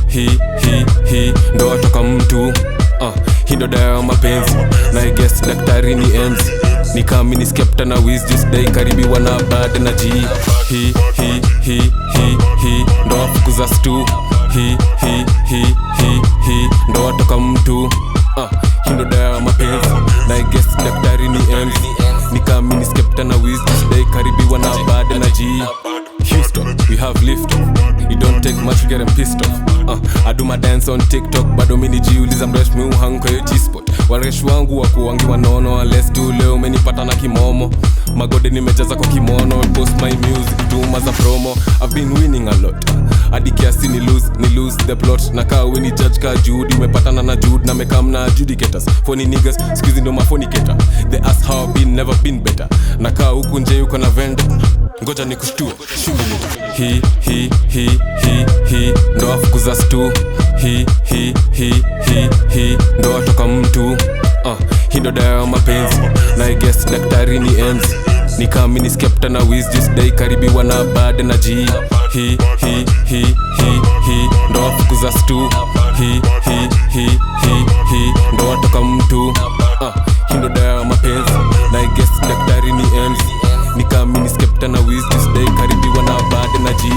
Hii ndo toka mtu hii ndo dawa ya mapenzi na I guess daktari ni enzi. Ni kama ni skepta na wiz just day karibiwa na bad na G. Hii ndo fukuza stu. Hii ndo toka mtu hii ndo dawa ya mapenzi na I guess daktari ni enzi. Ni kama ni skepta na wiz just day karibiwa na bad na G. Houston, we have lift off. It don't take much to get them pissed off. I do my dance on TikTok, bado mini jiuliza mresh mi uhang kwa yo G-spot. Waresh wangu wakuwangi wanono, unless tu leo menipata na kimomo. Magode nimejaza kwa kimono, post my music, tuma za promo. I've been winning a lot, adi kiasi ni lose the plot. Nakaa weni judge ka Jude, imepatana na Jude na mekam na adjudicators. Phony niggas, squeezing ndo mafonicator. They ask how I've been, never been better. Nakaa huku nje yuko na vende, ngoja ni kushtua. Hii ndo afukuza stu. Hii ndo atoka mtu hii ndo dawa ya mapenzi na I guess daktari ni enzi. Ni kama ni skepta na wiz just day karibiwa na bad na G. Hii ndo afukuza stu. Hii ndo atoka mtu hii ndo dawa ya mapenzi na I guess daktari ni enzi. Ni kama ni skepta na wiz just day karibiwa na bad na G.